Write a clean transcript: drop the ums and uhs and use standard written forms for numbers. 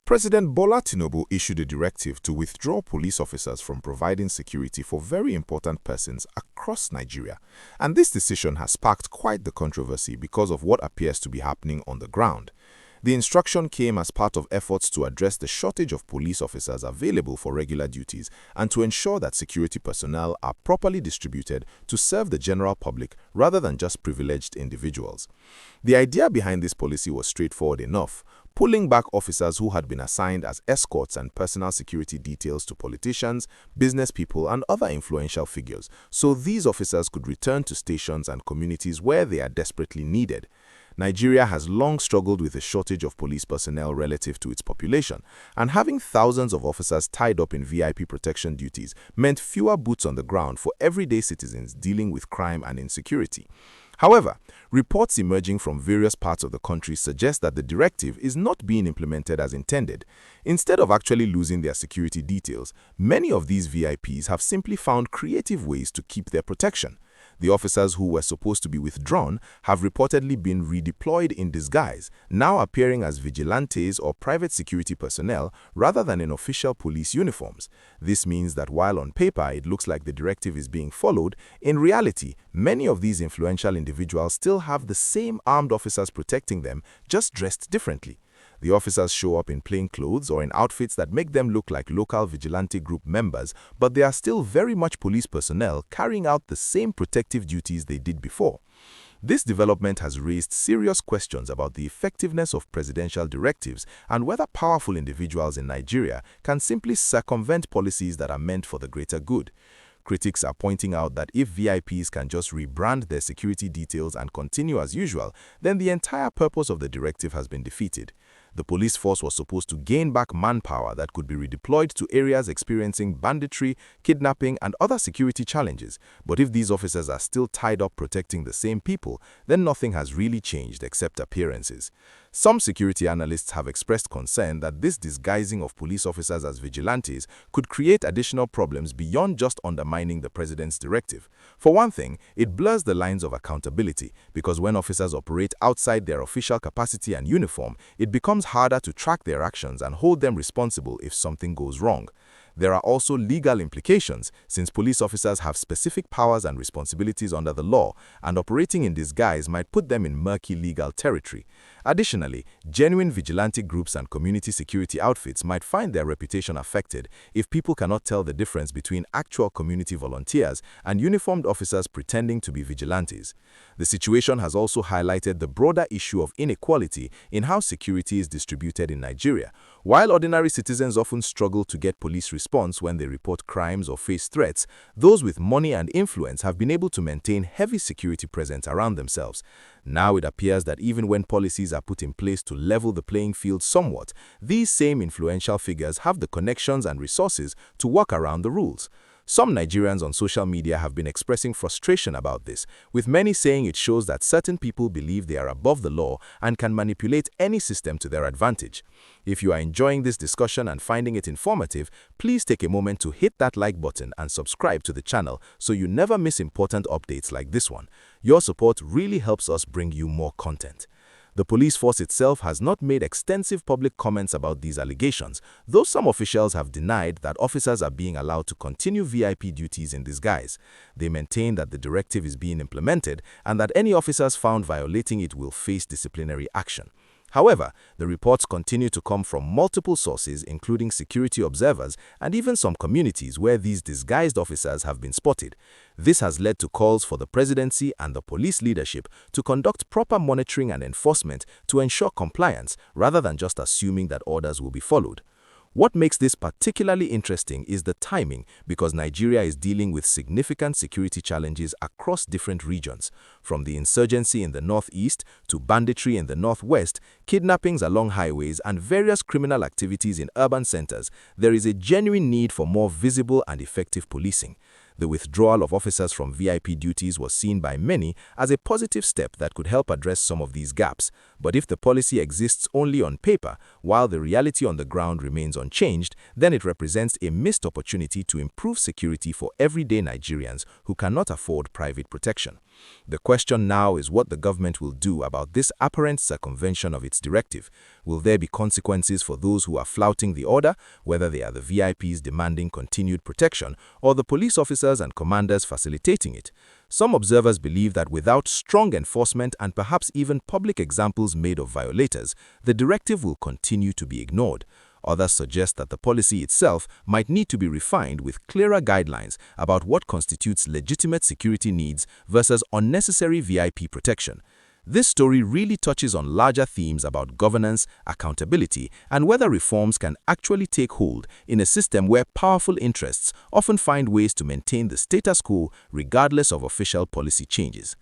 President Bola Tinubu issued a directive to withdraw police officers from providing security for very important persons across Nigeria. And this decision has sparked quite the controversy because of what appears to be happening on the ground. The instruction came as part of efforts to address the shortage of police officers available for regular duties and to ensure that security personnel are properly distributed to serve the general public rather than just privileged individuals. The idea behind this policy was straightforward enough: pulling back officers who had been assigned as escorts and personal security details to politicians, business people, and other influential figures, so these officers could return to stations and communities where they are desperately needed. Nigeria has long struggled with a shortage of police personnel relative to its population, and having thousands of officers tied up in VIP protection duties meant fewer boots on the ground for everyday citizens dealing with crime and insecurity. However, reports emerging from various parts of the country suggest that the directive is not being implemented as intended. Instead of actually losing their security details, many of these VIPs have simply found creative ways to keep their protection. The officers who were supposed to be withdrawn have reportedly been redeployed in disguise, now appearing as vigilantes or private security personnel rather than in official police uniforms. This means that while on paper it looks like the directive is being followed, in reality, many of these influential individuals still have the same armed officers protecting them, just dressed differently. The officers show up in plain clothes or in outfits that make them look like local vigilante group members, but they are still very much police personnel carrying out the same protective duties they did before. This development has raised serious questions about the effectiveness of presidential directives and whether powerful individuals in Nigeria can simply circumvent policies that are meant for the greater good. Critics are pointing out that if VIPs can just rebrand their security details and continue as usual, then the entire purpose of the directive has been defeated. The police force was supposed to gain back manpower that could be redeployed to areas experiencing banditry, kidnapping, and other security challenges. But if these officers are still tied up protecting the same people, then nothing has really changed except appearances. Some security analysts have expressed concern that this disguising of police officers as vigilantes could create additional problems beyond just undermining the president's directive. For one thing, it blurs the lines of accountability, because when officers operate outside their official capacity and uniform, it becomes harder to track their actions and hold them responsible if something goes wrong. There are also legal implications, since police officers have specific powers and responsibilities under the law, and operating in disguise might put them in murky legal territory. Additionally, genuine vigilante groups and community security outfits might find their reputation affected if people cannot tell the difference between actual community volunteers and uniformed officers pretending to be vigilantes. The situation has also highlighted the broader issue of inequality in how security is distributed in Nigeria. While ordinary citizens often struggle to get police response when they report crimes or face threats, those with money and influence have been able to maintain heavy security presence around themselves. Now it appears that even when policies are put in place to level the playing field somewhat, these same influential figures have the connections and resources to work around the rules. Some Nigerians on social media have been expressing frustration about this, with many saying it shows that certain people believe they are above the law and can manipulate any system to their advantage. If you are enjoying this discussion and finding it informative, please take a moment to hit that like button and subscribe to the channel so you never miss important updates like this one. Your support really helps us bring you more content. The police force itself has not made extensive public comments about these allegations, though some officials have denied that officers are being allowed to continue VIP duties in disguise. They maintain that the directive is being implemented and that any officers found violating it will face disciplinary action. However, the reports continue to come from multiple sources, including security observers and even some communities where these disguised officers have been spotted. This has led to calls for the presidency and the police leadership to conduct proper monitoring and enforcement to ensure compliance, rather than just assuming that orders will be followed. What makes this particularly interesting is the timing, because Nigeria is dealing with significant security challenges across different regions. From the insurgency in the northeast to banditry in the northwest, kidnappings along highways, and various criminal activities in urban centers, there is a genuine need for more visible and effective policing. The withdrawal of officers from VIP duties was seen by many as a positive step that could help address some of these gaps. But if the policy exists only on paper, while the reality on the ground remains unchanged, then it represents a missed opportunity to improve security for everyday Nigerians who cannot afford private protection. The question now is what the government will do about this apparent circumvention of its directive. Will there be consequences for those who are flouting the order, whether they are the VIPs demanding continued protection or the police officers and commanders facilitating it? Some observers believe that without strong enforcement and perhaps even public examples made of violators, the directive will continue to be ignored. Others suggest that the policy itself might need to be refined with clearer guidelines about what constitutes legitimate security needs versus unnecessary VIP protection. This story really touches on larger themes about governance, accountability, and whether reforms can actually take hold in a system where powerful interests often find ways to maintain the status quo regardless of official policy changes.